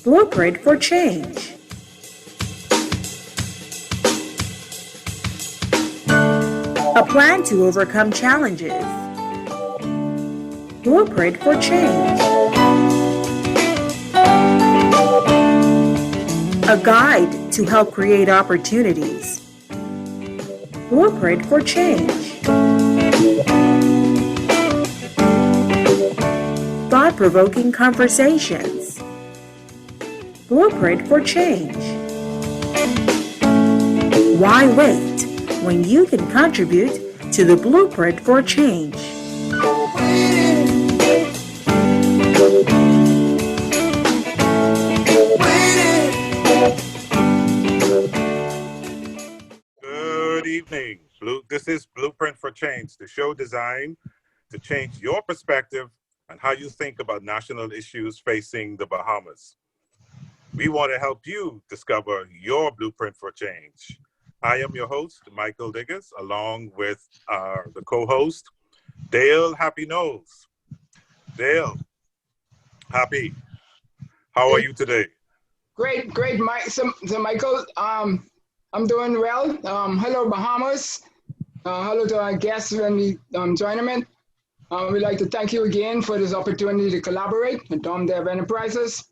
Blueprint for Change. A plan to overcome challenges. Blueprint for Change. A guide to help create opportunities. Blueprint for Change. Thought-provoking conversations. Blueprint for Change. Why wait when you can contribute to the Blueprint for Change? Good evening. This is Blueprint for Change, the show designed to change your perspective on how you think about national issues facing the Bahamas. We want to help you discover your blueprint for change. I am your host, Michael Diggiss, along with the co-host, Dale Happy Knowles. Dale, Happy, how are you today? Great, Mike. So Michael, I'm doing well. Hello, Bahamas. Hello to our guests when we join them in. We'd like to thank you again for this opportunity to collaborate with Dev Enterprises.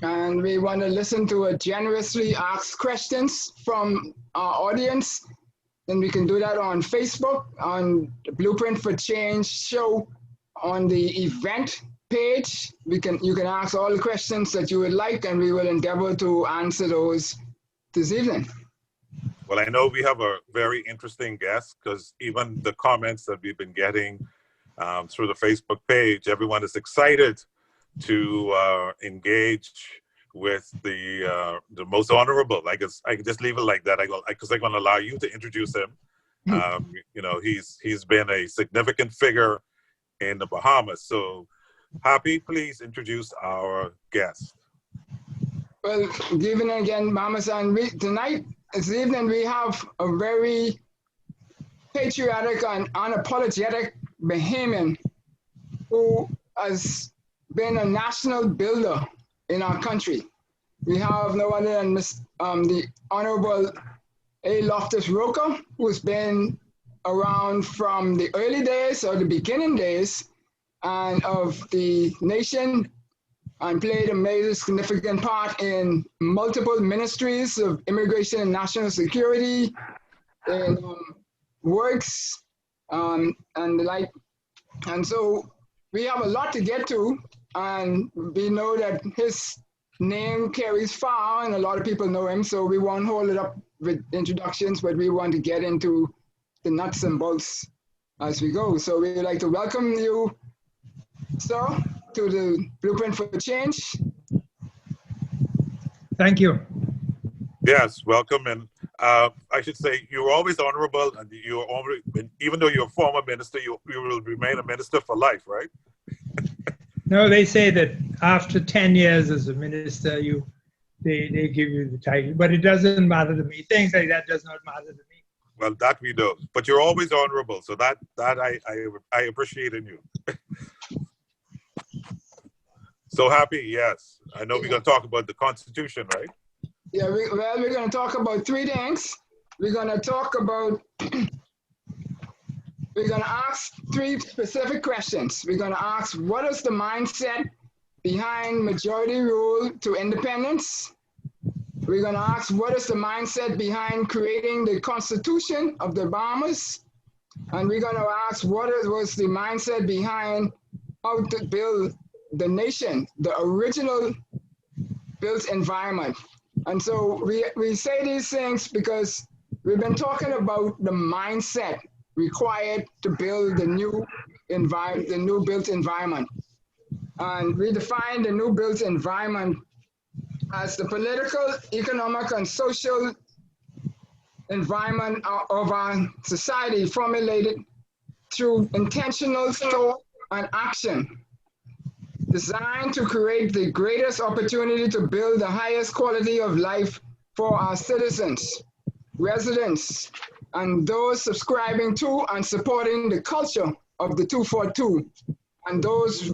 And we want to listen to a generously asked questions from our audience. And we can do that on Facebook, on the Blueprint for Change show, on the event page. You can ask all the questions that you would like, and we will endeavor to answer those this evening. Well, I know we have a very interesting guest, because even the comments that we've been getting through the Facebook page, everyone is excited to engage with the most honorable. I guess I can just leave it like that. Because I'm going to allow you to introduce him. You know, he's been a significant figure in the Bahamas. So, Happy, please introduce our guest. Well, good evening again, Bahamas, and this evening we have a very patriotic and unapologetic Bahamian who has been a national builder in our country. We have no other than the Honourable A. Loftus Roker, who's been around from the early days or the beginning days and of the nation, and played a major significant part in multiple ministries of immigration and national security, in works, and the like. And so we have a lot to get to, and we know that his name carries far, and a lot of people know him, so we won't hold it up with introductions, but we want to get into the nuts and bolts as we go. So we'd like to welcome you, sir, to the Blueprint for Change. Thank you. Yes, welcome. And I should say you're always honorable, and you're always, even though you're a former minister, you will remain a minister for life, right? No, they say that after 10 years as a minister, they give you the title, but it doesn't matter to me. Things like that does not matter to me. Well, that we know, but you're always honorable, so that I appreciate in you. So Happy, yes. I know we're going to talk about the Constitution, right? Yeah, we're going to talk about three things. We're going to talk about, we're going to ask three specific questions. We're going to ask, what is the mindset behind majority rule to independence? We're going to ask, what is the mindset behind creating the Constitution of the Bahamas? And we're going to ask, what was the mindset behind how to build the nation, the original built environment. And so we say these things because we've been talking about the mindset required to build the new built environment. And we define the new built environment as the political, economic, and social environment of our society formulated through intentional thought and action, designed to create the greatest opportunity to build the highest quality of life for our citizens, residents, and those subscribing to and supporting the culture of the 242, and those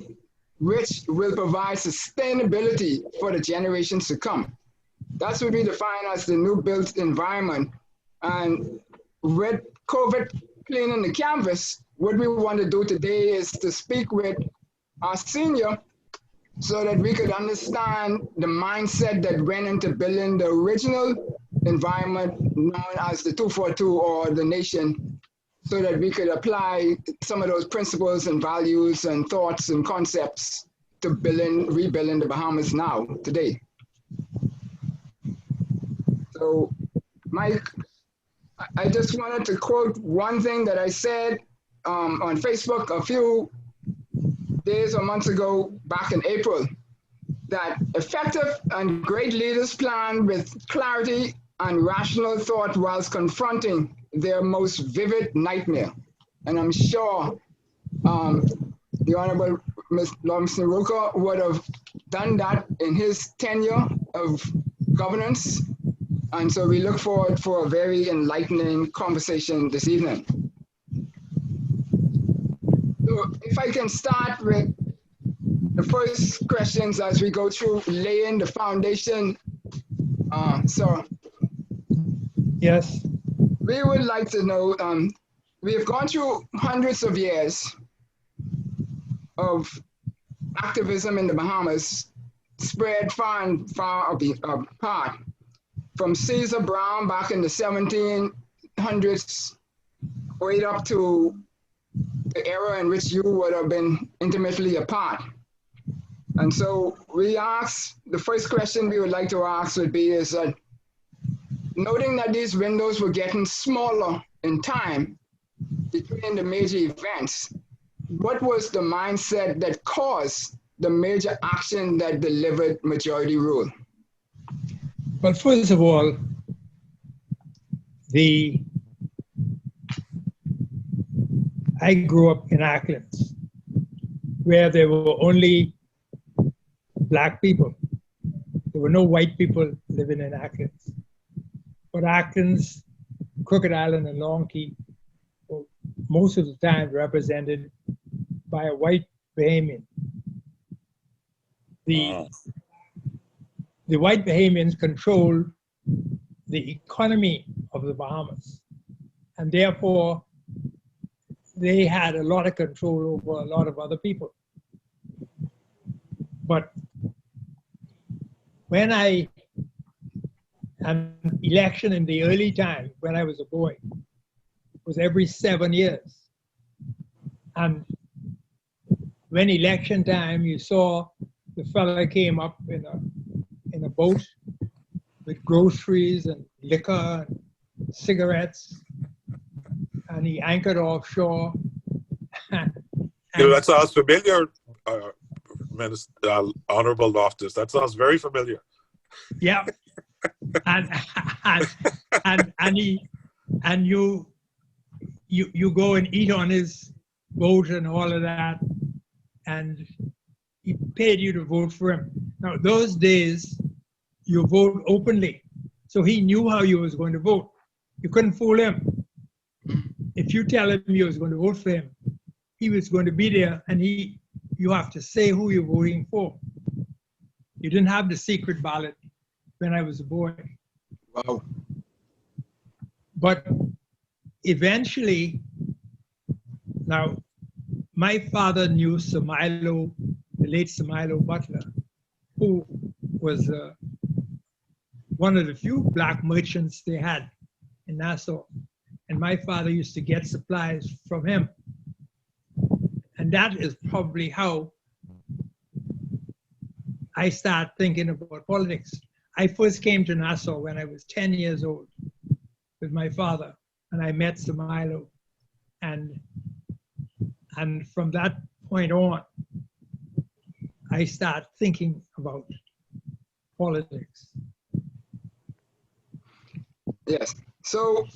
which will provide sustainability for the generations to come. That's what we define as the new built environment. And with COVID cleaning the canvas, what we want to do today is to speak with our senior so that we could understand the mindset that went into building the original environment known as the 242 or the nation, so that we could apply some of those principles and values and thoughts and concepts to rebuilding the Bahamas now, today. So, Mike, I just wanted to quote one thing that I said on Facebook a few days or months ago, back in April, that effective and great leaders plan with clarity and rational thought whilst confronting their most vivid nightmare. And I'm sure the Honourable Loftus Roker would have done that in his tenure of governance. And so we look forward for a very enlightening conversation this evening. So if I can start with the first questions as we go through laying the foundation. So Yes. we would like to know, we have gone through hundreds of years of activism in the Bahamas, spread far and far apart. From Caesar Brown back in the 1700s, right up to the era in which you would have been intimately a part. And so we ask, the first question we would like to ask would be is that, noting that these windows were getting smaller in time between the major events, what was the mindset that caused the major action that delivered majority rule? Well, first of all, I grew up in Acklands, where there were only black people. There were no white people living in Acklands. But Acklands, Crooked Island, and Long Key were most of the time represented by a white Bahamian. The white Bahamians controlled the economy of the Bahamas, and therefore they had a lot of control over a lot of other people. But when an election in the early time, when I was a boy, was every 7 years. And when election time, you saw the fella came up in a boat with groceries and liquor and cigarettes, and he anchored offshore. That sounds familiar, Minister, Honourable Loftus. That sounds very familiar. Yeah, and you go and eat on his boat and all of that, and he paid you to vote for him. Now those days, you vote openly, so he knew how you was going to vote. You couldn't fool him. If you tell him you was going to vote for him, he was going to be there, and you have to say who you're voting for. You didn't have the secret ballot when I was a boy. Wow. But eventually, now, my father knew Sir Milo, the late Sir Milo Butler, who was one of the few black merchants they had in Nassau. And my father used to get supplies from him. And that is probably how I started thinking about politics. I first came to Nassau when I was 10 years old with my father, and I met Sir Milo. And from that point on, I started thinking about politics. Yes. So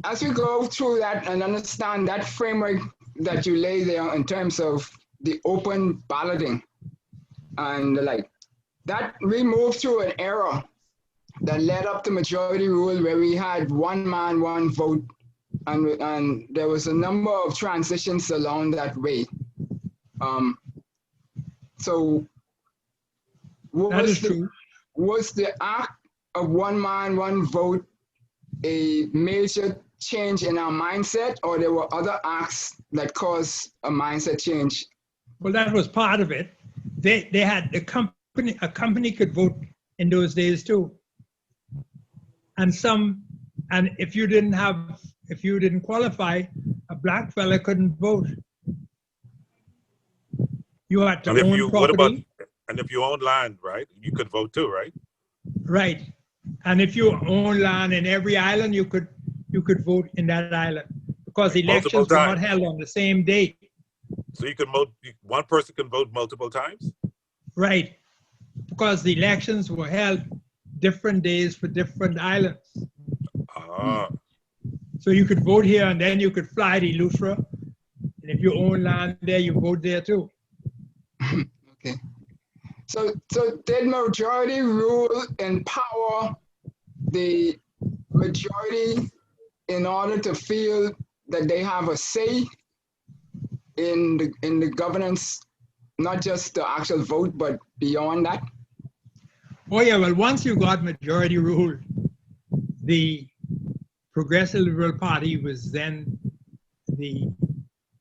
as we go through that and understand that framework that you lay there in terms of the open balloting and that we moved through an era that led up to majority rule where we had one man, one vote, and there was a number of transitions along that way. So That is true. was the act of one man, one vote a major change in our mindset, or there were other acts that caused a mindset change? Well, that was part of it. They had a company could vote in those days too. And if you didn't qualify, a black fella couldn't vote. You had to own property. And if you own land, right, you could vote too, right? Right. And if you own land in every island, you could vote in that island, because elections were not held on the same day. So you can vote, one person can vote multiple times? Right. Because the elections were held different days for different islands. Ah. So you could vote here and then you could fly to Lustra. And if you own land there, you vote there too. Okay. So did majority rule empower the majority in order to feel that they have a say in the governance, not just the actual vote, but beyond that? Oh yeah, well, once you got majority rule, the Progressive Liberal Party was then the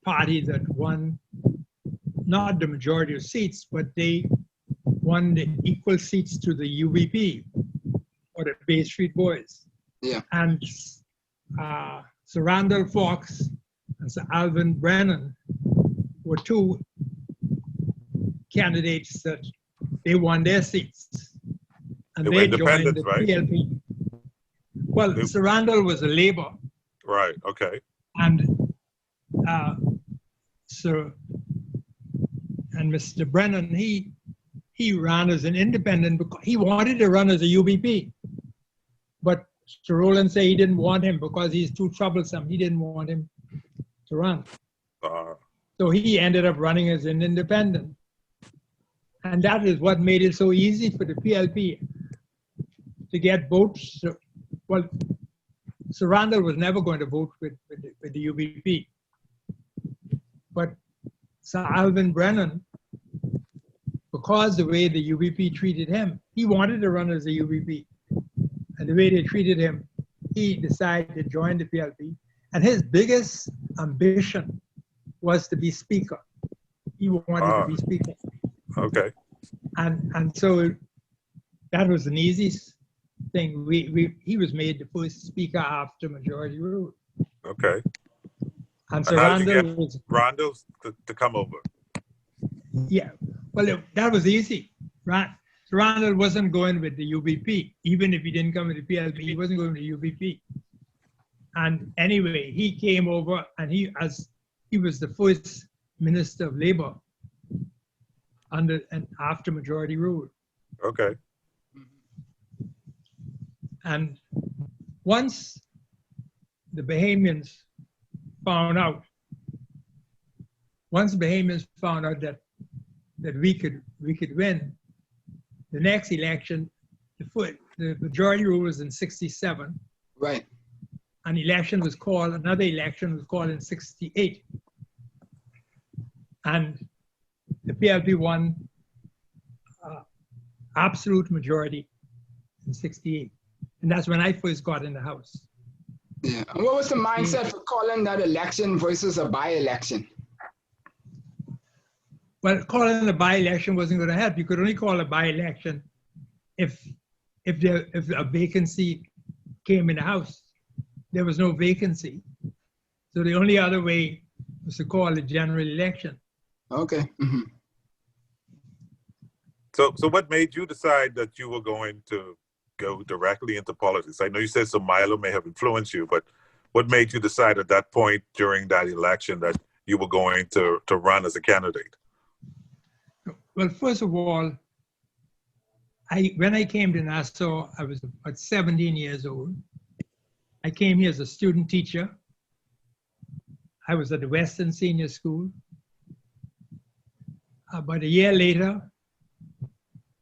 party that won not the majority of seats, but they won the equal seats to the UBP, or the Bay Street Boys. Yeah. And Sir Randall Fox and Sir Alvin Brennan were two candidates that they won their seats. And They were they joined independent, the right? PLP. Well, Sir Randall was a Labour. Right, okay. And Mr. Brennan, he ran as an independent because he wanted to run as a UBP. But Sir Rowland said he didn't want him because he's too troublesome. He didn't want him to run. So he ended up running as an independent. And that is what made it so easy for the PLP to get votes. Well, Sir Randall was never going to vote with the UBP. But Sir Alvin Brennan, because the way the UBP treated him, he wanted to run as a UBP. And the way they treated him, he decided to join the PLP. And his biggest ambition was to be speaker. He wanted to be speaker. Okay. And so that was an easy thing. He was made the first speaker after majority rule. Okay. And so how did you Randall get Randall to come over? Yeah, well, that was easy. Right? So Randall wasn't going with the UBP. Even if he didn't come with the PLP, he wasn't going with the UBP. And anyway, he came over, and he was the first Minister of Labour under and after majority rule. Okay. And once the Bahamians found out that we could win, the next election, the majority rule was in 67. Right. Another election was called in 68. And the PLP won absolute majority in 68. And that's when I first got in the House. Yeah. And what was the mindset for calling that election versus a by-election? Well, calling a by-election wasn't going to help. You could only call a by-election if a vacancy came in the House. There was no vacancy. So the only other way was to call a general election. Okay. Mm-hmm. So what made you decide that you were going to go directly into politics? I know you said some Milo may have influenced you, but what made you decide at that point during that election that you were going to run as a candidate? Well, first of all, when I came to Nassau, I was about 17 years old. I came here as a student teacher. I was at the Western Senior School. About a year later,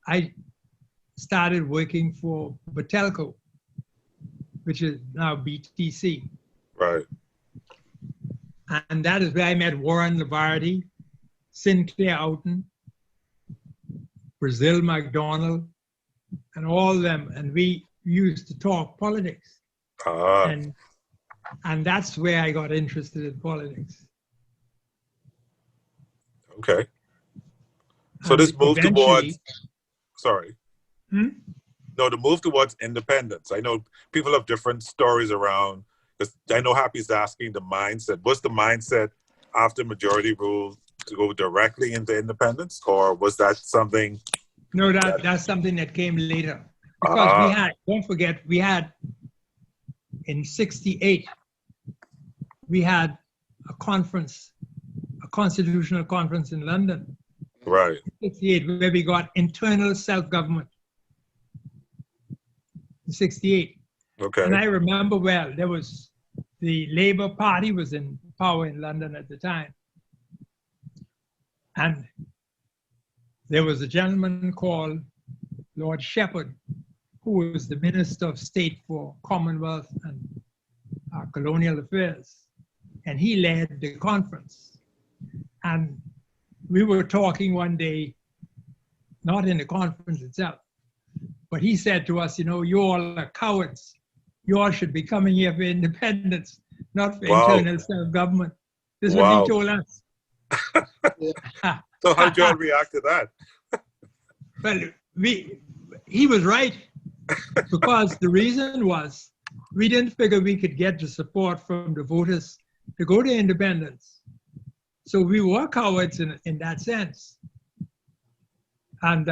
I started working for Batelco, which is now BTC. Right. And that is where I met Warren Lavardi, Sinclair Oughton, Brazil MacDonald, and all of them, and we used to talk politics. And that's where I got interested in politics. Okay. So And this move eventually- towards, sorry. No, the move towards independence. I know people have different stories around, because I know Happy's asking the mindset. What's the mindset after majority rule to go directly into independence, or was that something? No, that's something that came later. Because we had, don't forget, we had in 68, we had a conference, a constitutional conference in London. Right. In 68, where we got internal self-government. In 68. Okay. And I remember well, there was, the Labour Party was in power in London at the time. And there was a gentleman called Lord Shepherd, who was the Minister of State for Commonwealth and Colonial Affairs. And he led the conference. And we were talking one day, not in the conference itself, but he said to us, you know, you all are cowards. You all should be coming here for independence, not for internal self-government. This is what he told us. So how did you all react to that? Well, he was right, because the reason was we didn't figure we could get the support from the voters to go to independence. So we were cowards in that sense. And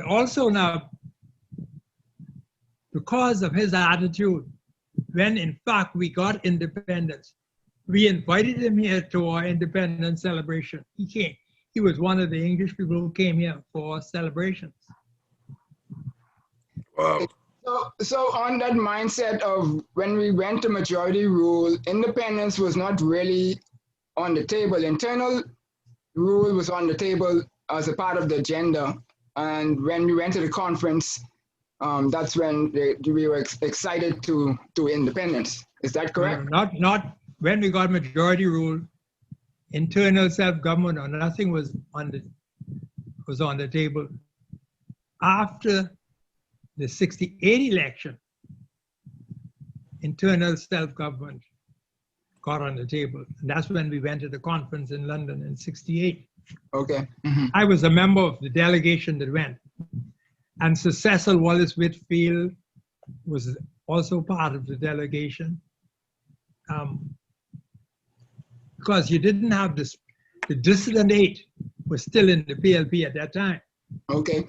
also now, because of his attitude, when in fact we got independence, we invited him here to our independence celebration. He came. He was one of the English people who came here for celebrations. Wow. So on that mindset of when we went to majority rule, independence was not really on the table. Internal rule was on the table as a part of the agenda. And when we went to the conference, that's when we were excited to independence. Is that correct? Not when we got majority rule. Internal self-government or nothing was on the table. After the 68 election, internal self-government got on the table. And that's when we went to the conference in London in 68. Okay. I was a member of the delegation that went. And Sir Cecil Wallace Whitfield was also part of the delegation. Because you didn't have this, the dissident 8 was still in the PLP at that time. Okay.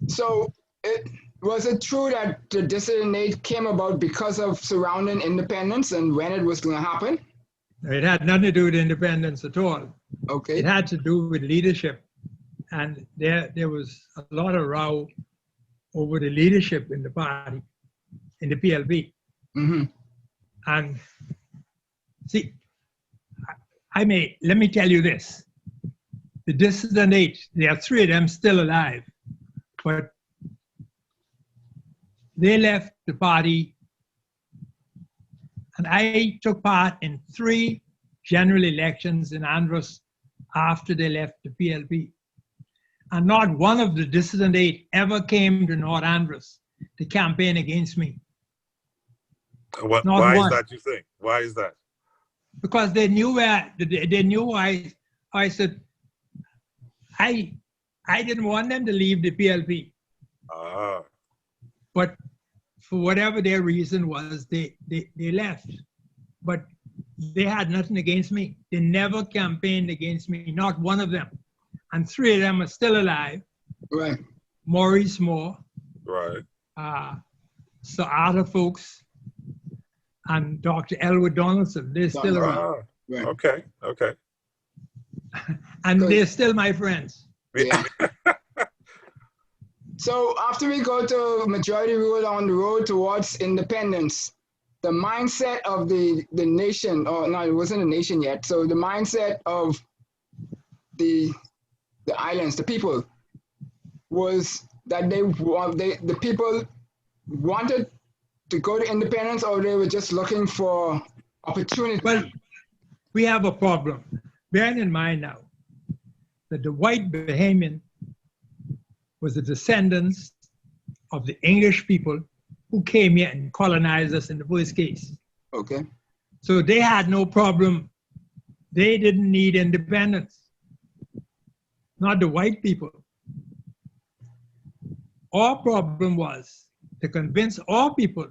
So was it true that the dissident 8 came about because of surrounding independence and when it was going to happen? It had nothing to do with independence at all. Okay. It had to do with leadership. And there was a lot of row over the leadership in the party, in the PLP. And see, let me tell you this. The dissident 8, there are 3 of them still alive, but they left the party, and I took part in 3 general elections in Andros after they left the PLP. And not one of the dissident 8 ever came to North Andros to campaign against me. Why is that, you think? Why is that? Because they knew I said, I didn't want them to leave the PLP. But for whatever their reason was, they left. But they had nothing against me. They never campaigned against me, not one of them. And 3 of them are still alive. Right. Maurice Moore. Right. Sir Arthur Folks. And Dr. Elwood Donaldson. They're still around. Right. Okay. And they're still my friends. Yeah. So after we go to majority rule on the road towards independence, the mindset of the nation, or no, it wasn't a nation yet. So the mindset of the islands, the people, was that the people wanted to go to independence, or they were just looking for opportunity? Well, we have a problem. Bear in mind now, that the white Bahamian was the descendants of the English people who came here and colonized us in the first case. Okay. So they had no problem. They didn't need independence. Not the white people. Our problem was to convince our people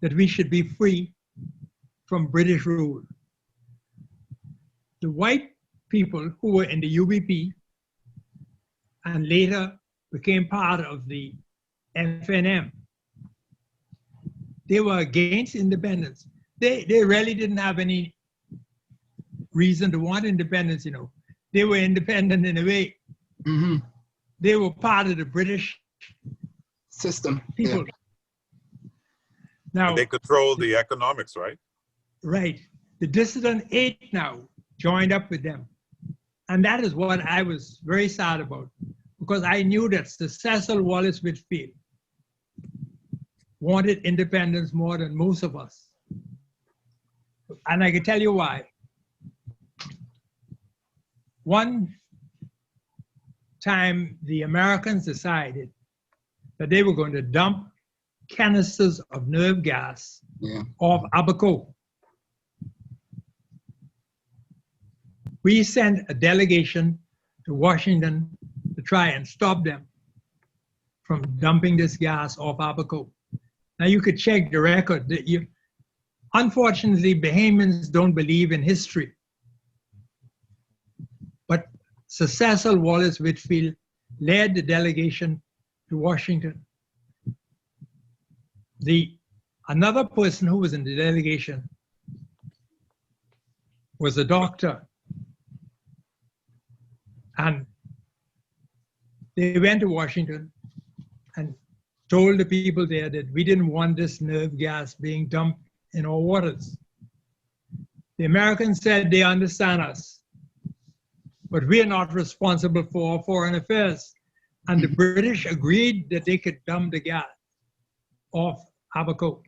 that we should be free from British rule. The white people who were in the UBP and later became part of the FNM, they were against independence. They really didn't have any reason to want independence, you know. They were independent in a way. Mm-hmm. They were part of the British System. people. Yeah. Now, They control the economics, right? right. The dissident 8 now joined up with them. And that is what I was very sad about, because I knew that Sir Cecil Wallace Whitfield wanted independence more than most of us. And I can tell you why. One time, the Americans decided that they were going to dump canisters of nerve gas off Abaco. We sent a delegation to Washington to try and stop them from dumping this gas off Abaco. Now you could check the record. Unfortunately, Bahamians don't believe in history. But Sir Cecil Wallace Whitfield led the delegation to Washington. Another person who was in the delegation was a doctor. And they went to Washington and told the people there that we didn't want this nerve gas being dumped in our waters. The Americans said they understand us, but we are not responsible for our foreign affairs. And the British agreed that they could dump the gas off Abaco.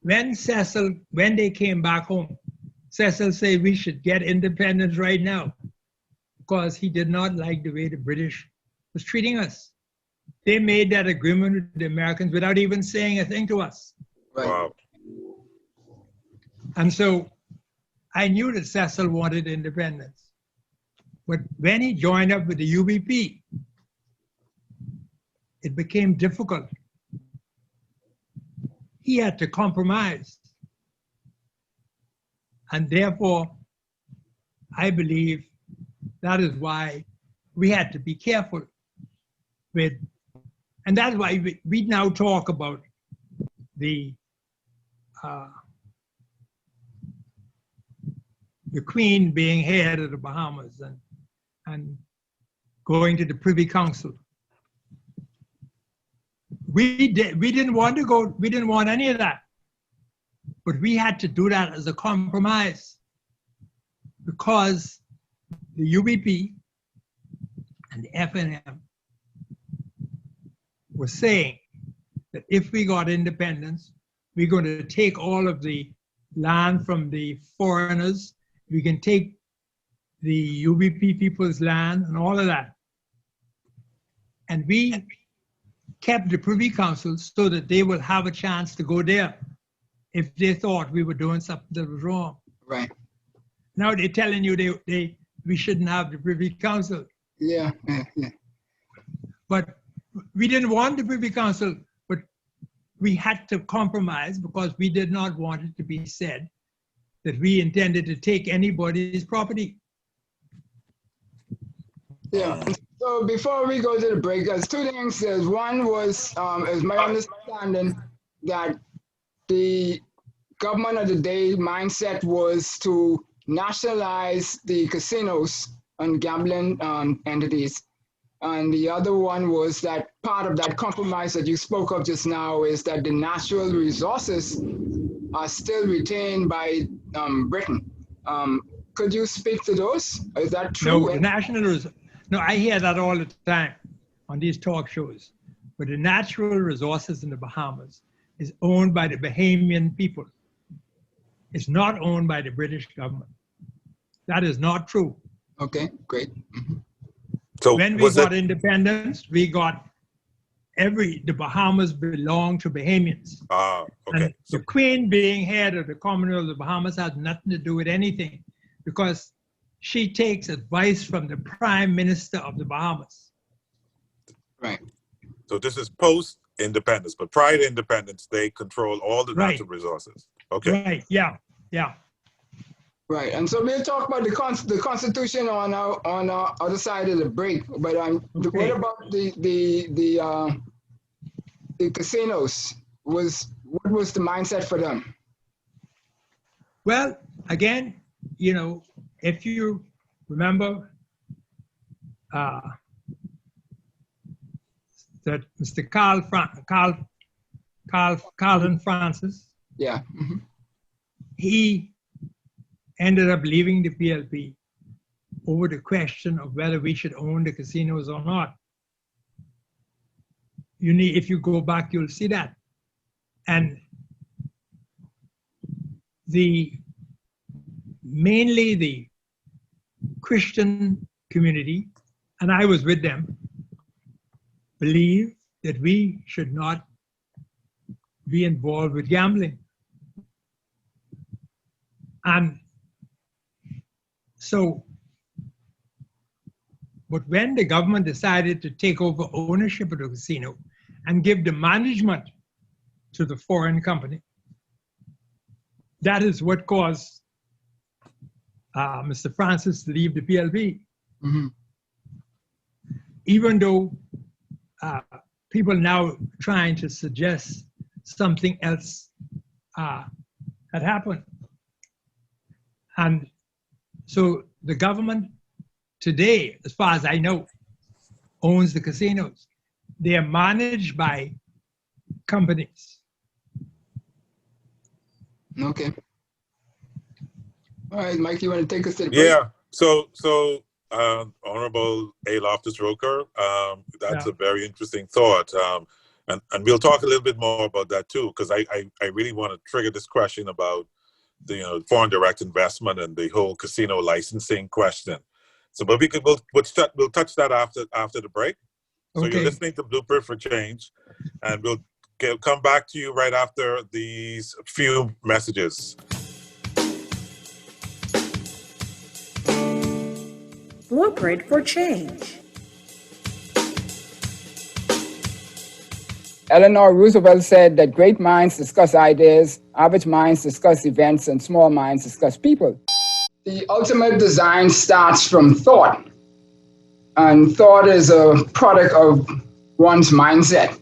When they came back home, Cecil said we should get independence right now because he did not like the way the British was treating us. They made that agreement with the Americans without even saying a thing to us. Right. Wow. And so I knew that Cecil wanted independence. But when he joined up with the UBP, it became difficult. He had to compromise. And therefore, I believe that is why we had to be careful with, and that's why we now talk about the Queen being head of the Bahamas and going to the Privy Council. We didn't want to go, we didn't want any of that. But we had to do that as a compromise because the UBP and the FNM were saying that if we got independence, we're going to take all of the land from the foreigners, we can take the UBP people's land and all of that. And we kept the Privy Council so that they will have a chance to go there if they thought we were doing something that was wrong. Right. Now they're telling you we shouldn't have the Privy Council. Yeah. But we didn't want the Privy Council, but we had to compromise because we did not want it to be said that we intended to take anybody's property. Yeah. So before we go to the break, there's two things. There's one was, is my understanding that the government of the day mindset was to nationalize the casinos and gambling entities. And the other one was that part of that compromise that you spoke of just now is that the natural resources are still retained by Britain. Could you speak to those? Is that true? No, I hear that all the time on these talk shows. But the natural resources in the Bahamas is owned by the Bahamian people. It's not owned by the British government. That is not true. Okay, great. So When we was got it? independence, the Bahamas belonged to Bahamians. Okay. And So the Queen being head of the Commonwealth of the Bahamas has nothing to do with anything because she takes advice from the Prime Minister of the Bahamas. Right. so this is post independence, but prior to independence, they control all the Right. natural resources. Okay. Right, yeah, yeah. Right, and so we'll talk about the Constitution on our other side of the break. But what Okay. about the casinos? What was the mindset for them? Well, again, if you remember that Mr. Carlton Francis, Yeah. he ended up leaving the PLP over the question of whether we should own the casinos or not. If you go back, you'll see that. And mainly the Christian community, and I was with them, believe that we should not be involved with gambling. And so, but when the government decided to take over ownership of the casino and give the management to the foreign company, that is what caused Mr. Francis to leave the PLP. Mm-hmm. Even though people now trying to suggest something else had happened. And so the government today, as far as I know, owns the casinos. They are managed by companies. Okay. All right, Mike, you want to take us to the break? Yeah. So Honourable A. Loftus Roker, that's Yeah. a very interesting thought. And we'll talk a little bit more about that too, because I really want to trigger this question about the foreign direct investment and the whole casino licensing question. So, but we'll touch that after the break. So Okay. you're listening to Blueprint for Change, and we'll come back to you right after these few messages. Blueprint for Change. Eleanor Roosevelt said that great minds discuss ideas, average minds discuss events, and small minds discuss people. The ultimate design starts from thought, and thought is a product of one's mindset.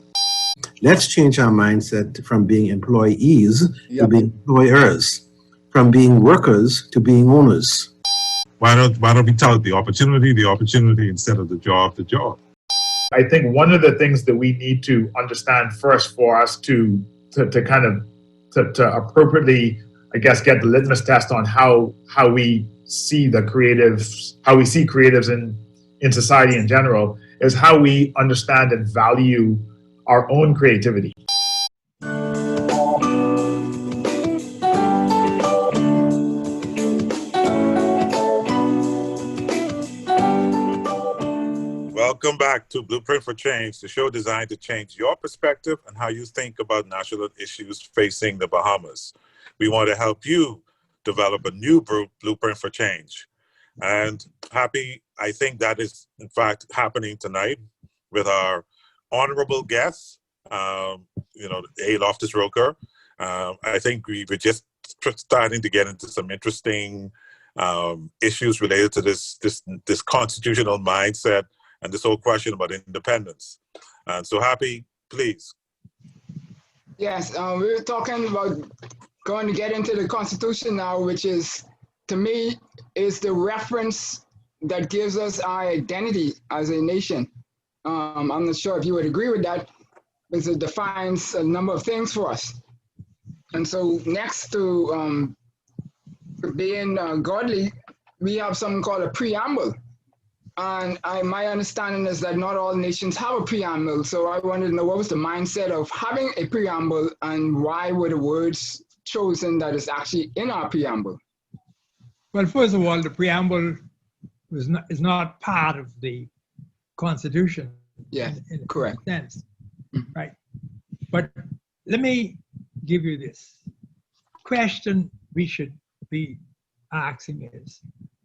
Let's change our mindset from being employees to Yep. being employers, from being workers to being owners. Why don't we tell it the opportunity instead of the job? I think one of the things that we need to understand first for us to appropriately, I guess, get the litmus test on how we see the creatives, how we see creatives in society in general, is how we understand and value our own creativity. Welcome back to Blueprint for Change, the show designed to change your perspective and how you think about national issues facing the Bahamas. We want to help you develop a new blueprint for change. And I think that is, in fact, happening tonight with our honorable guest, A. Loftus Roker. I think we're just starting to get into some interesting issues related to this constitutional mindset and this whole question about independence. So Happy, please. Yes, we were talking about going to get into the Constitution now, which is, to me, is the reference that gives us our identity as a nation. I'm not sure if you would agree with that, because it defines a number of things for us. And so next to being godly, we have something called a preamble. And my understanding is that not all nations have a preamble. So I wanted to know what was the mindset of having a preamble and why were the words chosen that is actually in our preamble? Well, first of all, the preamble is not part of the Constitution. Yeah, in correct. a sense, Mhm. right? But let me give you this question we should be asking is,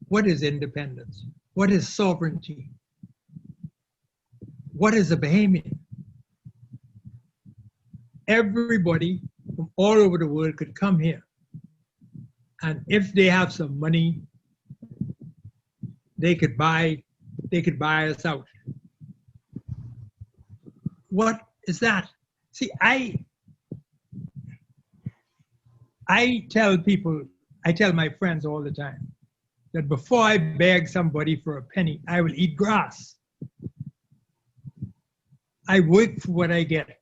what is independence? What is sovereignty? What is a Bahamian? Everybody from all over the world could come here. And if they have some money, they could buy us out. What is that? See, I tell people, I tell my friends all the time that before I beg somebody for a penny, I will eat grass. I work for what I get.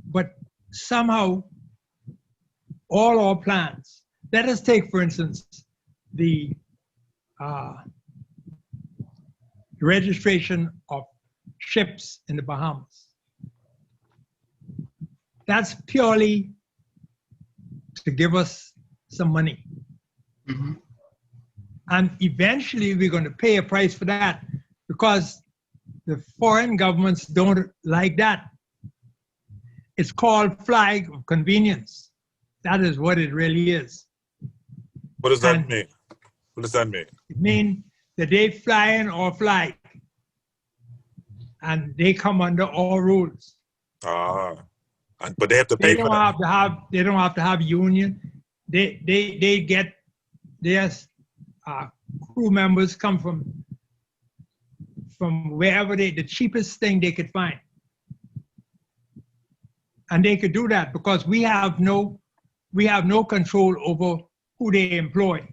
But somehow all our plans, let us take, for instance, the registration of ships in the Bahamas. That's purely to give us some money. Mm-hmm. And eventually we're going to pay a price for that because the foreign governments don't like that. It's called flag of convenience. That is what it really is. What does that mean? What does that mean? It means that they fly in our flag and they come under our rules. But they have to pay They for don't that. they don't have to have union. They get their crew members come from wherever the cheapest thing they could find. And they could do that because we have no control over who they employ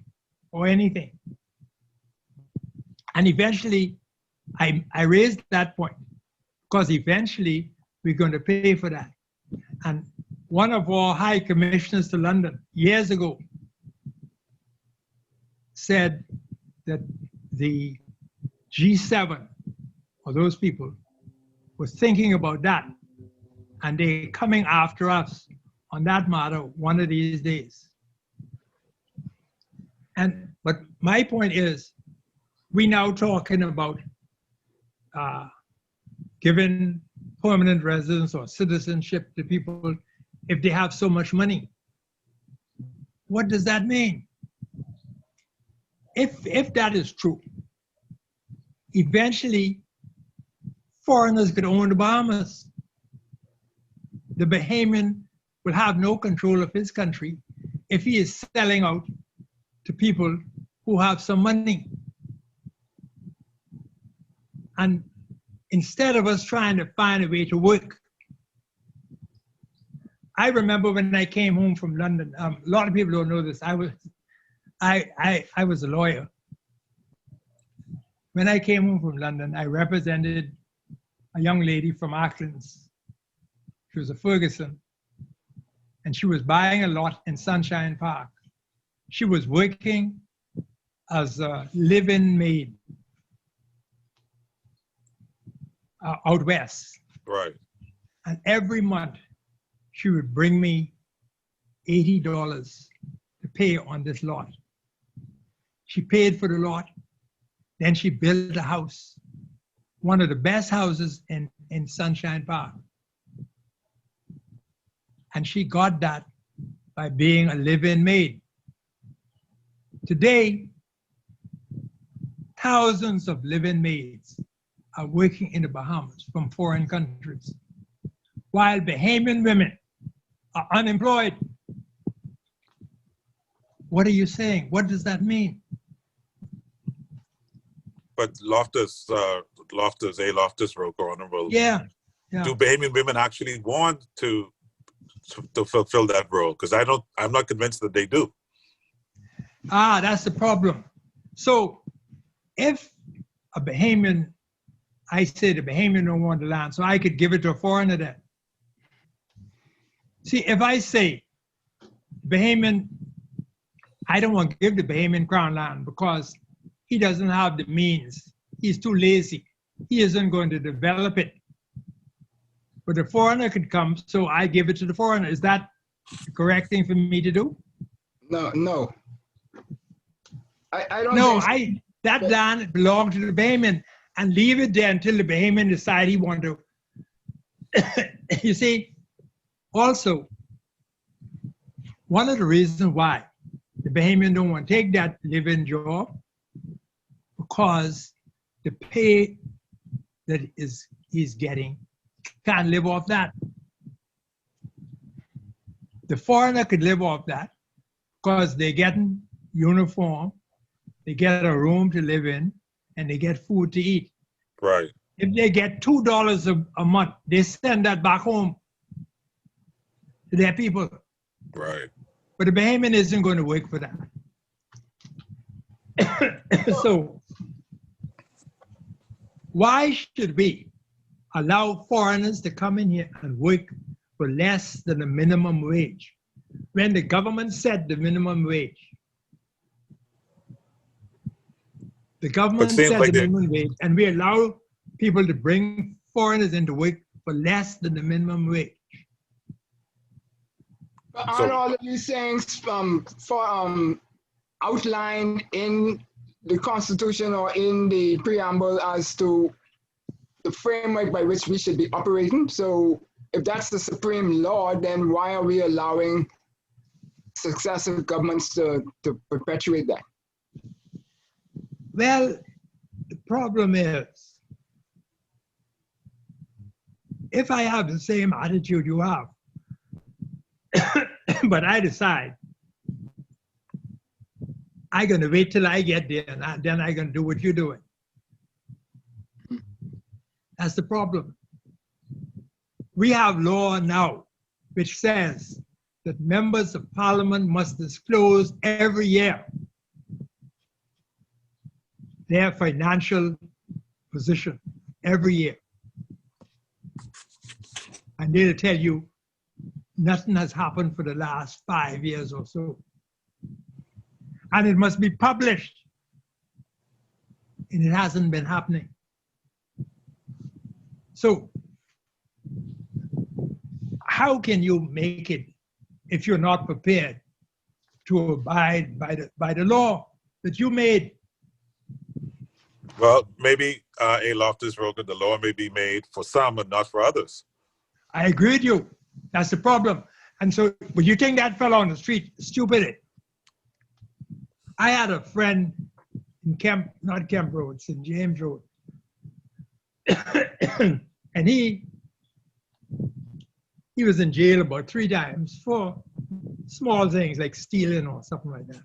or anything. And eventually, I raised that point because eventually we're going to pay for that. And one of our high commissioners to London years ago said that the G7 or those people were thinking about that and they're coming after us on that matter one of these days. But my point is, we now talking about giving permanent residence or citizenship to people if they have so much money. What does that mean? If that is true, eventually foreigners could own the Bahamas. The Bahamian will have no control of his country if he is selling out to people who have some money. And instead of us trying to find a way to work, I remember when I came home from London, a lot of people don't know this, I was a lawyer. When I came home from London, I represented a young lady from Acklands. She was a Ferguson, and she was buying a lot in Sunshine Park. She was working as a live-in maid out west. Right. And every month, she would bring me $80 to pay on this lot. She paid for the lot. Then she built a house, one of the best houses in Sunshine Park. And she got that by being a live-in maid. Today, thousands of live-in maids are working in the Bahamas from foreign countries, while Bahamian women are unemployed. What are you saying? What does that mean? But Loftus Roker, Honourable. Yeah. Do Bahamian women actually want to fulfill that role? Because I'm not convinced that they do. That's the problem. So if a Bahamian, I say the Bahamian don't want the land, so I could give it to a foreigner then. See, if I say Bahamian, I don't want to give the Bahamian crown land because he doesn't have the means. He's too lazy. He isn't going to develop it. But the foreigner could come, so I give it to the foreigner. Is that the correct thing for me to do? No. I don't No, think that land belonged to the Bahamian, and leave it there until the Bahamian decide he want to. You see, also, one of the reasons why the Bahamian don't want to take that living job, because the pay that he's getting can't live off that. The foreigner could live off that because they're getting uniform, they get a room to live in, and they get food to eat. Right. If they get $2 a month, they send that back home to their people. Right. But the Bahamian isn't going to work for that. So why should we allow foreigners to come in here and work for less than the minimum wage when the government set the minimum wage? The government seems set like the minimum wage, and we allow people to bring foreigners into work for less than the minimum wage. aren't all of these things outlined in the Constitution or in the preamble as to the framework by which we should be operating? So if that's the supreme law, then why are we allowing successive governments to perpetuate that? Well, the problem is, if I have the same attitude you have, but I decide I'm going to wait till I get there and then I'm going to do what you're doing. That's the problem. We have law now which says that members of parliament must disclose every year their financial position every year. And they'll tell you nothing has happened for the last 5 years or so. And it must be published. And it hasn't been happening. So how can you make it if you're not prepared to abide by the law that you made? Well, maybe A. Loftus Roker, the law may be made for some and not for others. I agree with you. That's the problem. And so, but you think that fellow on the street is stupid? I had a friend in not Kemp Road, St. James Road. And he was in jail about 3 times for small things like stealing or something like that.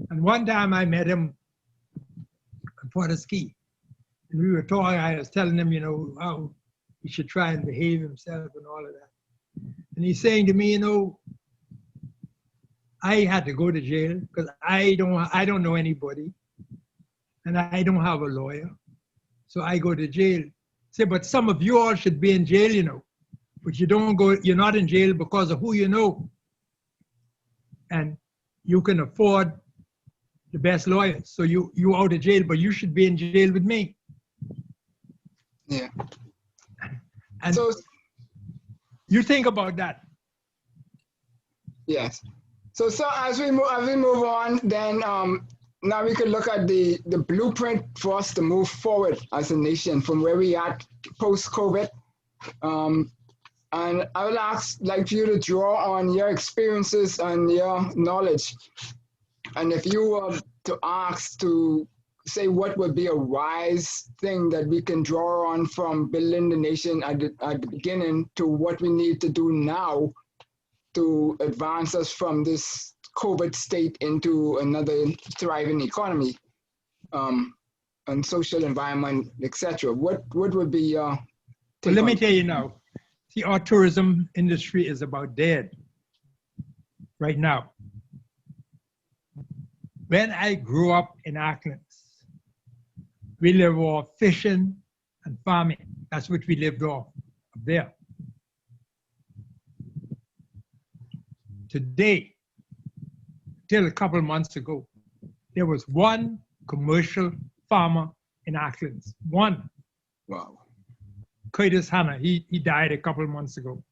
And one time I met him for the ski. And we were talking, I was telling him, you know, how he should try and behave himself and all of that. And he's saying to me, you know, I had to go to jail because I don't know anybody and I don't have a lawyer. So I go to jail. Say, but some of you all should be in jail, you know, but you're not in jail because of who you know. And you can afford the best lawyers. So you out of jail, but you should be in jail with me. Yeah. And So you think about that. yes. So as we move on, then now we could look at the blueprint for us to move forward as a nation from where we are post-COVID. And I would like you to draw on your experiences and your knowledge. And if you were to ask to say what would be a wise thing that we can draw on from building the nation at the beginning to what we need to do now to advance us from this COVID state into another thriving economy and social environment, etc. What would be your take? Well, let me tell you now, see, our tourism industry is about dead right now. When I grew up in Auckland, we lived off fishing and farming. That's what we lived off up there. Today, till a couple of months ago, there was one commercial farmer in Auckland. One. Wow. Curtis Hanna, he died a couple of months ago.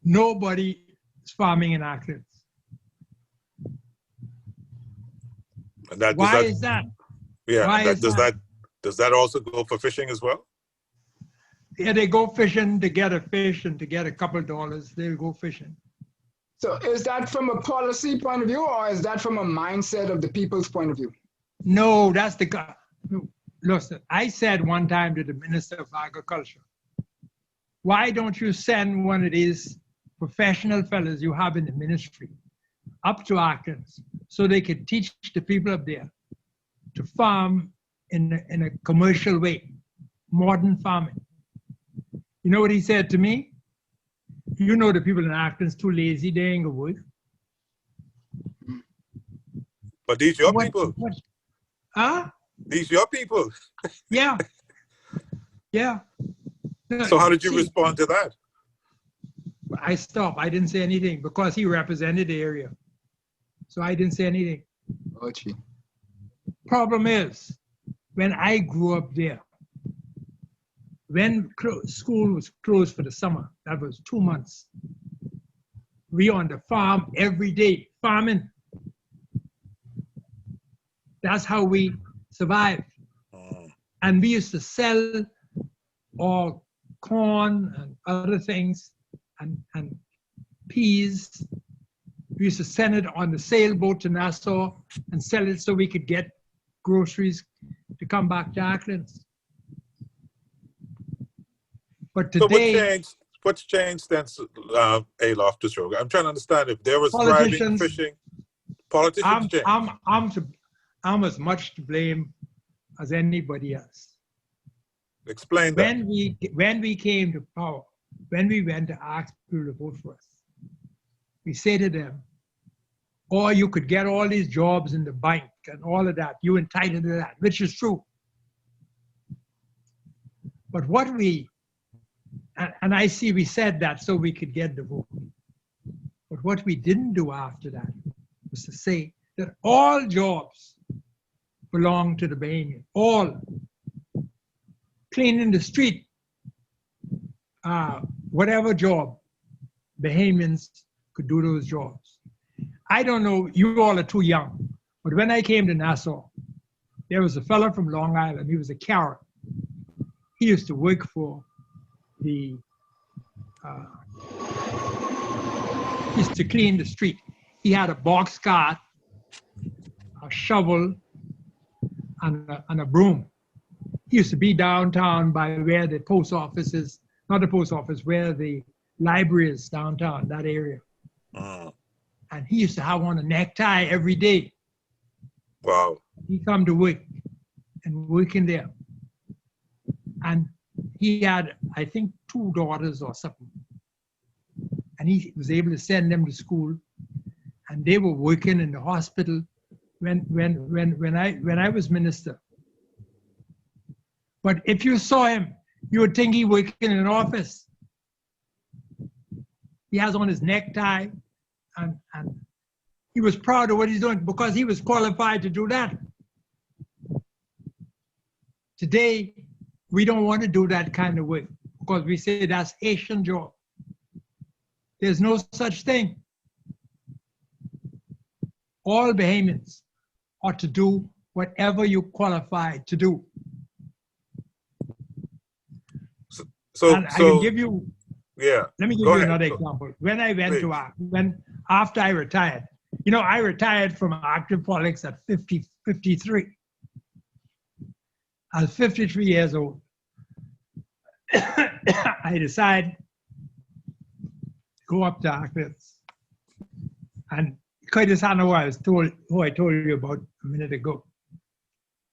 Nobody farming in Acklands. And that, Why is that? Yeah, Why is that? Does that also go for fishing as well? Yeah, they go fishing to get a fish and to get a couple of dollars. They'll go fishing. So is that from a policy point of view, or is that from a mindset of the people's point of view? No, that's the guy. Listen, I said one time to the Minister of Agriculture, why don't you send one of these professional fellows you have in the ministry up to Acklands so they could teach the people up there to farm in a commercial way, modern farming. You know what he said to me? You know the people in Acklands too lazy, they ain't gonna work. But these your people. Huh? These your people. Yeah. Yeah. So how did you respond to that? I stopped. I didn't say anything because he represented the area. So I didn't say anything. Oh, gee. Problem is, when I grew up there, when school was closed for the summer, that was 2 months, we on the farm every day, farming. That's how we survived. And we used to sell all corn and other things and peas. We used to send it on the sailboat to Nassau and sell it so we could get groceries to come back to Acklands. But today, so what's changed since A. Loftus Roker? I'm trying to understand if there was thriving fishing. Politicians changed. I'm as much to blame as anybody else. Explain that. When we came to power, when we went to ask people to vote for us, we say to them, "Oh, you could get all these jobs in the bank and all of that. You entitled to that," which is true. But what and I see we said that so we could get the vote. But what we didn't do after that was to say that all jobs belong to the Bahamian. All. Cleaning the street, whatever job, Bahamians could do those jobs. I don't know, you all are too young, but when I came to Nassau, there was a fellow from Long Island, he was a carrot. He used to work for he used to clean the street. He had a box cart, a shovel, and a broom. He used to be downtown by where the post office is, not the post office, where the library is downtown, that area. And he used to have on a necktie every day. Wow. He come to work and working there. And he had, I think, 2 daughters or something. And he was able to send them to school. And they were working in the hospital when I was minister. But if you saw him, you would think he working in an office. He has on his necktie and he was proud of what he's doing because he was qualified to do that. Today, we don't want to do that kind of work because we say that's Haitian job. There's no such thing. All Bahamians ought to do whatever you qualify to do. I can give you. Yeah. Let me give you another example. When I went to after I retired, you know, I retired from active politics at 53. I was 53 years old. I decided to go up to Acklands. And Curtis Hanover, who I told you about a minute ago,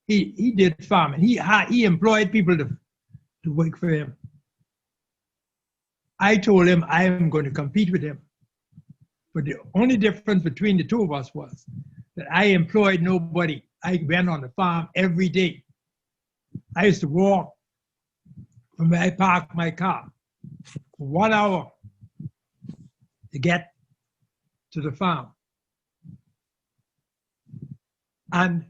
he did farming. He employed people to work for him. I told him I am going to compete with him. But the only difference between the two of us was that I employed nobody. I went on the farm every day. I used to walk from where I parked my car for 1 hour to get to the farm. And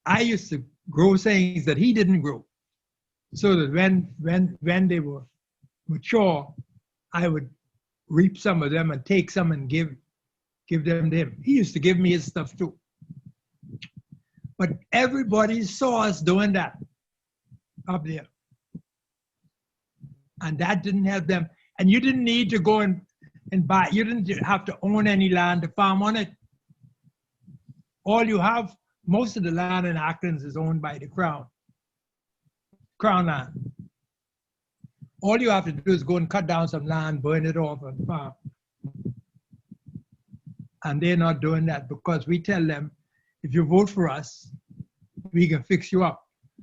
I used to grow things that he didn't grow. So that when they were mature, I would reap some of them and take some and give them to him. He used to give me his stuff too. But everybody saw us doing that up there. And that didn't help them. And you didn't need to go and buy, you didn't have to own any land to farm on it. All you have, most of the land in Acklands is owned by the Crown. Crown land. All you have to do is go and cut down some land, burn it off and farm. And they're not doing that because we tell them, if you vote for us, we can fix you up.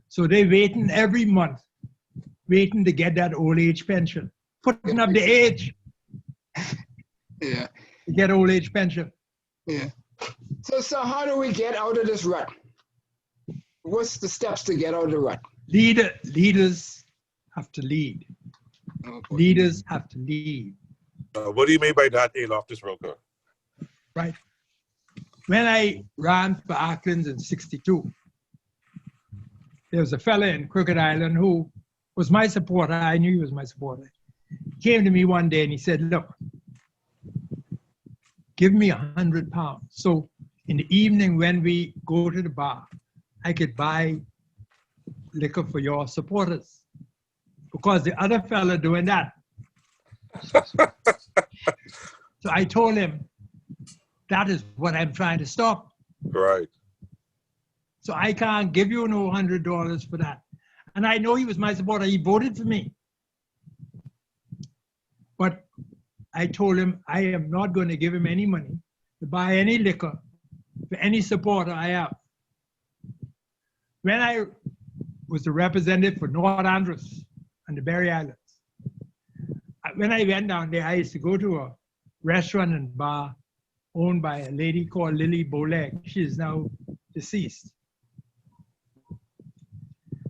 So they're waiting every month, waiting to get that old age pension, putting up the age. Yeah. To get old age pension. Yeah. So how do we get out of this rut? What's the steps to get out of the rut? Leaders have to lead. Okay. Leaders have to lead. What do you mean by that, A. Loftus Roker? Right. When I ran for Acklands in '62, there was a fella in Crooked Island who was my supporter. I knew he was my supporter. He came to me one day and he said, look, give me £100. So in the evening when we go to the bar, I could buy liquor for your supporters. Because the other fella doing that. So I told him, that is what I'm trying to stop. Right. So I can't give you no $100 for that. And I know he was my supporter. He voted for me. But I told him I am not going to give him any money to buy any liquor for any supporter I have. When I was the representative for North Andros and the Berry Islands, when I went down there, I used to go to a restaurant and bar owned by a lady called Lily Boleg. She is now deceased.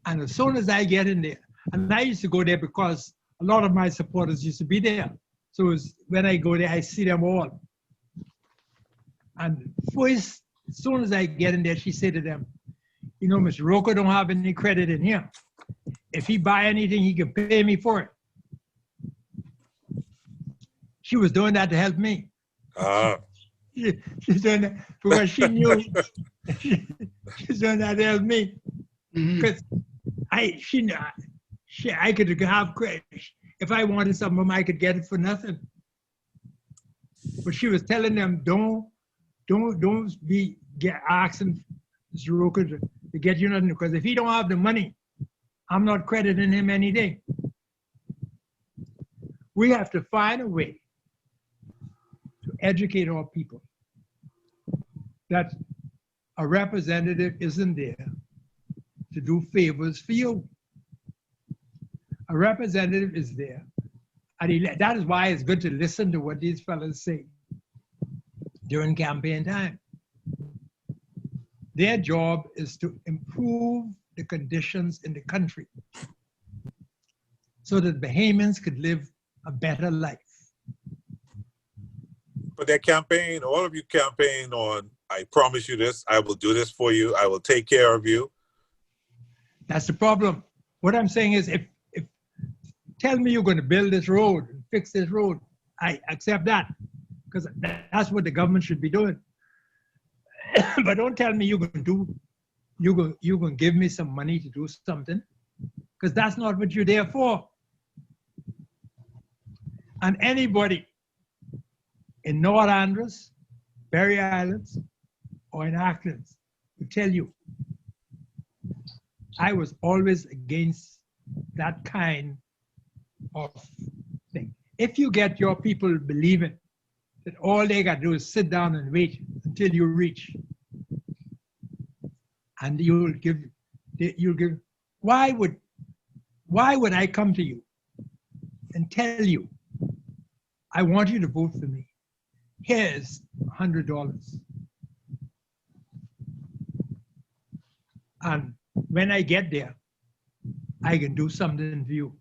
And as soon as I get in there, and I used to go there because a lot of my supporters used to be there. So it was, when I go there, I see them all. And first, as soon as I get in there, she said to them, you know, Mr. Roker don't have any credit in here. If he buy anything, he can pay me for it. She was doing that to help me. She's doing that because she knew she's doing that to help me. Because I could have credit. If I wanted something, I could get it for nothing. But she was telling them, don't be asking Mr. Roker to get you nothing, because if he don't have the money, I'm not crediting him anything. We have to find a way to educate our people that a representative isn't there to do favors for you. A representative is there. And that is why it's good to listen to what these fellas say during campaign time. Their job is to improve the conditions in the country so that Bahamians could live a better life. But that campaign, all of you campaign on, I promise you this, I will do this for you, I will take care of you. That's the problem. What I'm saying is, if tell me you're going to build this road, fix this road, I accept that, because that's what the government should be doing. But don't tell me you're going to give me some money to do something, because that's not what you're there for. And anybody in North Andros, Berry Islands, or in Acklands will tell you, I was always against that kind of thing. If you get your people believing that all they got to do is sit down and wait until you reach, and you'll give, why would I come to you and tell you, I want you to vote for me. Here's $100. And when I get there, I can do something for you.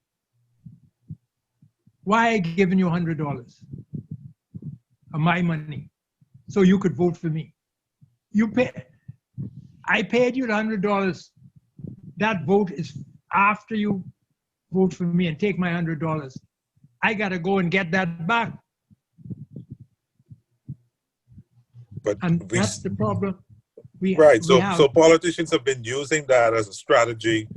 Why I giving you $100 of my money so you could vote for me? I paid you the $100. That vote is after you vote for me and take my $100. I got to go and get that back. But And we, that's the problem. right. We have, So politicians have been using that as a strategy,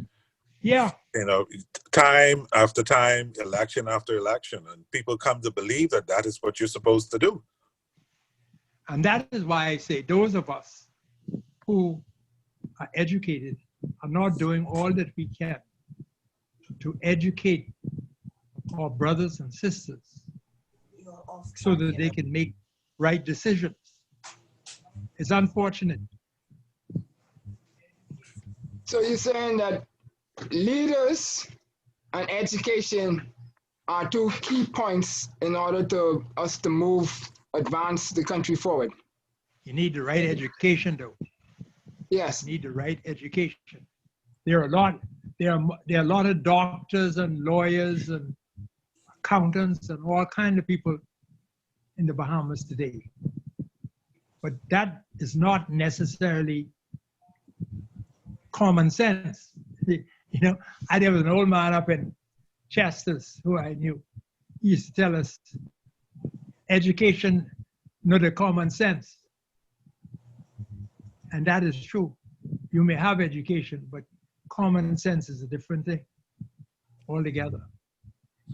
yeah, you know, time after time, election after election, and people come to believe that that is what you're supposed to do. and that is why I say those of us who are educated are not doing all that we can to educate our brothers and sisters so that they can make right decisions. It's unfortunate. So you're saying that leaders and education are two key points in order to us to advance the country forward. You need the right education, though. Yes. You need the right education. There are a lot of doctors and lawyers and accountants and all kinds of people in the Bahamas today. But that is not necessarily common sense. You know, there was an old man up in Chester's who I knew. He used to tell us, education, not a common sense. And that is true. You may have education, but common sense is a different thing altogether.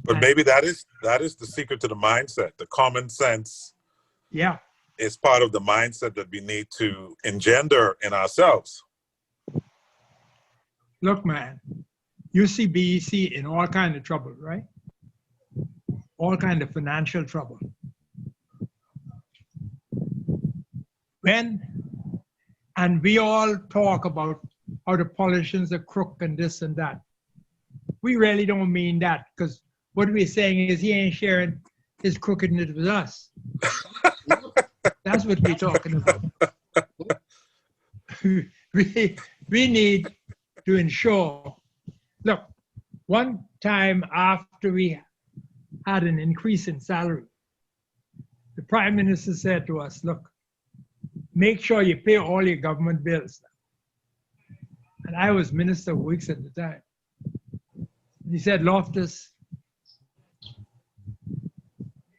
But maybe that is the secret to the mindset. The common sense, Yeah. is part of the mindset that we need to engender in ourselves. Look, man, you see BEC in all kinds of trouble, right? All kinds of financial trouble. And we all talk about how the politicians are crook and this and that. We really don't mean that, because what we're saying is he ain't sharing his crookedness with us. That's what we're talking about. we need to ensure. Look, one time after we had an increase in salary, the Prime Minister said to us, look, make sure you pay all your government bills. And I was Minister of Works at the time. And he said, Loftus,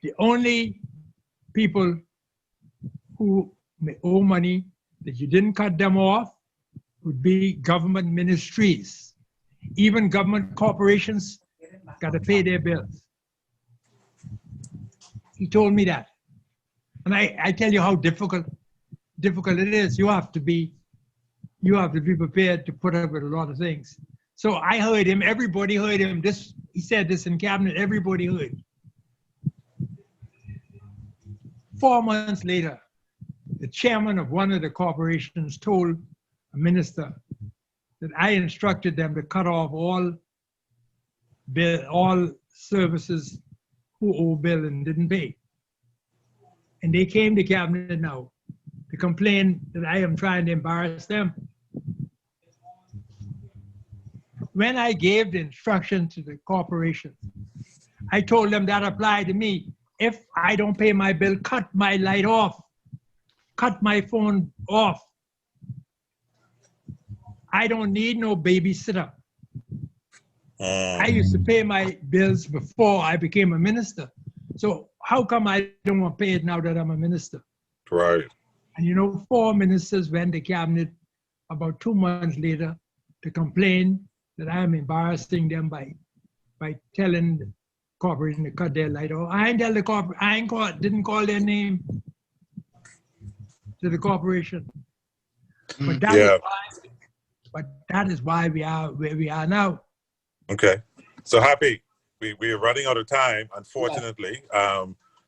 the only people who may owe money that you didn't cut them off would be government ministries. Even government corporations got to pay their bills. He told me that. And I tell you how difficult it is. You have to be prepared to put up with a lot of things. So I heard him, everybody heard him. He said this in cabinet, everybody heard. 4 months later, the chairman of one of the corporations told a minister that I instructed them to cut off all services who owe bill and didn't pay. And they came to cabinet now to complain that I am trying to embarrass them. When I gave the instruction to the corporation, I told them that applied to me. If I don't pay my bill, cut my light off, cut my phone off. I don't need no babysitter. I used to pay my bills before I became a minister. So how come I don't want to pay it now that I'm a minister? Right. And you know, 4 ministers went to cabinet about 2 months later to complain that I am embarrassing them by telling the corporation to cut their light off. I ain't tell the corporation, didn't call their name to the corporation. But that is why we are where we are now. Okay. So Happy, we are running out of time, unfortunately.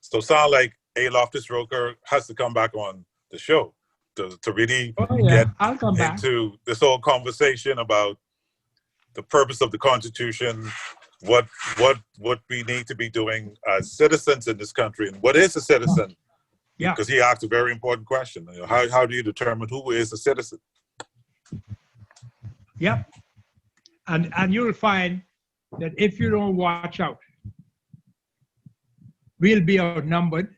So sound like A. Loftus Roker has to come back on the show to really get I'll come back into this whole conversation about the purpose of the Constitution, what we need to be doing as citizens in this country, and what is a citizen? Yeah. Because he asked a very important question. You know, how do you determine who is a citizen? Yep. And you'll find that if you don't watch out, we'll be outnumbered.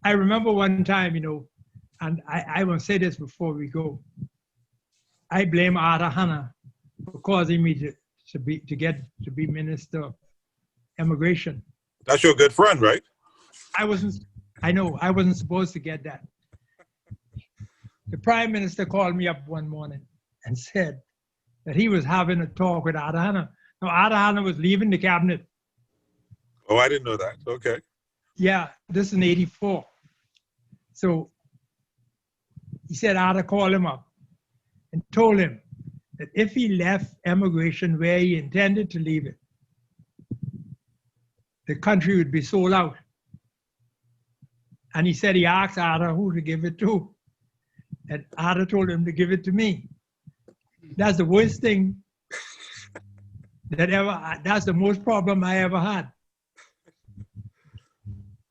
I remember one time, you know, and I will say this before we go. I blame Arthur Hanna for causing me to be Minister of Immigration. That's your good friend, right? I wasn't I know, I wasn't supposed to get that. The Prime Minister called me up one morning and said that he was having a talk with Adahana. Now, Adahana was leaving the cabinet. Oh, I didn't know that. Okay. Yeah, this is in 84. So he said Ada called him up and told him that if he left emigration where he intended to leave it, the country would be sold out. And he said he asked Ada who to give it to. And Ada told him to give it to me. That's the worst thing that's the most problem I ever had.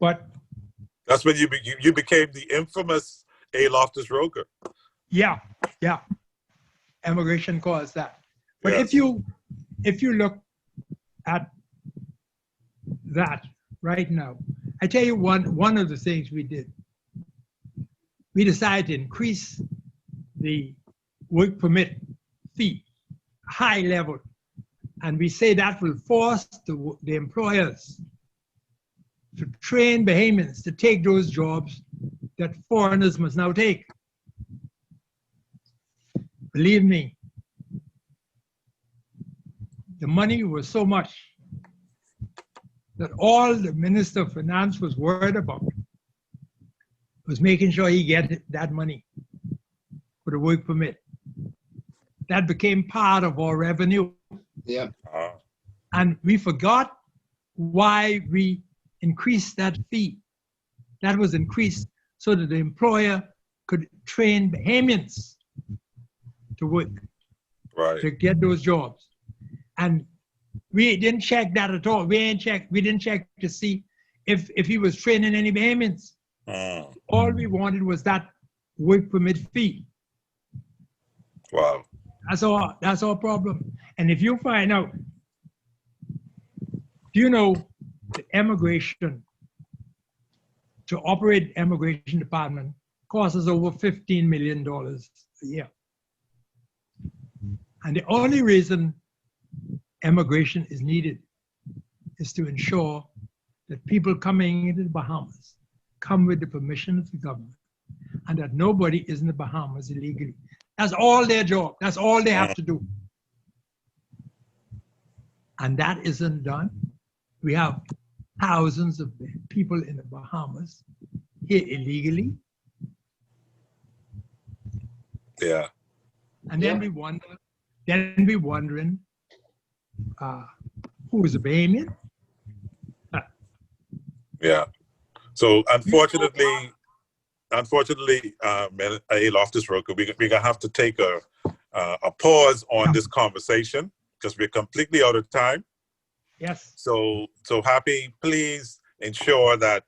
But that's when you became the infamous A. Loftus Roker. Yeah. Emigration caused that. But Yes. if you look at that right now, I tell you one of the things we did. We decided to increase the work permit fee, high level. And we say that will force the employers to train Bahamians to take those jobs that foreigners must now take. Believe me, the money was so much that all the Minister of Finance was worried about was making sure he get that money for the work permit. That became part of our revenue. Yeah. And we forgot why we increased that fee. That was increased so that the employer could train Bahamians to work, Right. to get those jobs. And we didn't check that at all. We didn't check to see if he was training any Bahamians. All we wanted was that work permit fee. Wow. That's our problem. And if you find out, do you know the immigration, to operate immigration department costs us over $15 million a year. And the only reason immigration is needed is to ensure that people coming into the Bahamas come with the permission of the government and that nobody is in the Bahamas illegally. That's all their job. That's all they have to do. And that isn't done. We have thousands of people in the Bahamas here illegally. Yeah. And then we wondering who is a Bahamian? Yeah. So unfortunately, A. Loftus Roker, we're gonna have to take a pause on this conversation because we're completely out of time. Yes. So Happy, please ensure that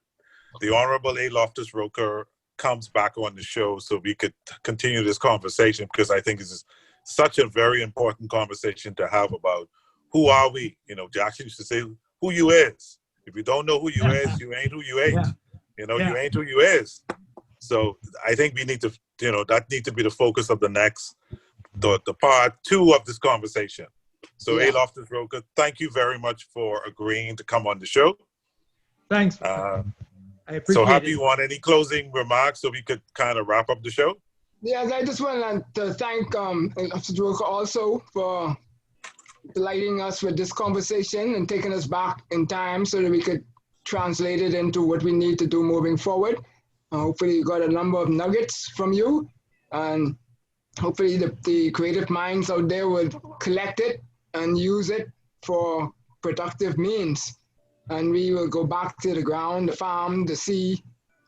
the Honourable A. Loftus Roker comes back on the show so we could continue this conversation, because I think this is such a very important conversation to have about who are we. You know, Jackson used to say, who you is. If you don't know who you is, you ain't who you ain't. Yeah. You know, you ain't who you is. So I think we need to, that needs to be the focus of the part 2 of this conversation. So A. Loftus Roker, thank you very much for agreeing to come on the show. Thanks. I appreciate so Happy, it. you want any closing remarks so we could kind of wrap up the show? Yes, I just want to thank Loftus Roker also for delighting us with this conversation and taking us back in time so that we could translate it into what we need to do moving forward. Hopefully you got a number of nuggets from you, and hopefully the creative minds out there will collect it and use it for productive means. And we will go back to the ground, the farm, the sea,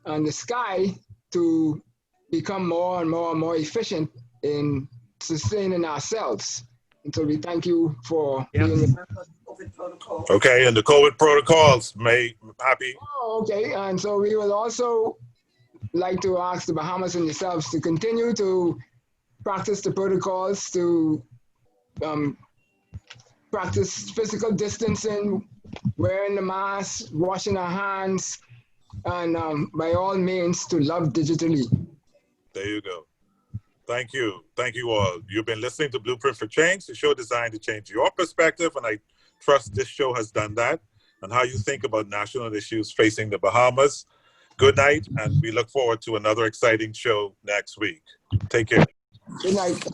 and the sky to become more and more and more efficient in sustaining ourselves. And so we thank you for being here. Okay, and the COVID protocols, Happy. Oh, okay, and so we will also like to ask the Bahamas and yourselves to continue to practice the protocols, to practice physical distancing, wearing the mask, washing our hands, and by all means to love digitally. There you go. Thank you. Thank you all. You've been listening to Blueprint for Change, the show designed to change your perspective, and I trust this show has done that, and how you think about national issues facing the Bahamas. good night, and we look forward to another exciting show next week. Take care. Good night.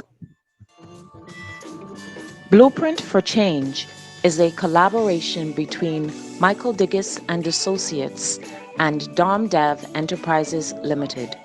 Blueprint for Change is a collaboration between Michael Diggiss and Associates and Dom Dev Enterprises Limited.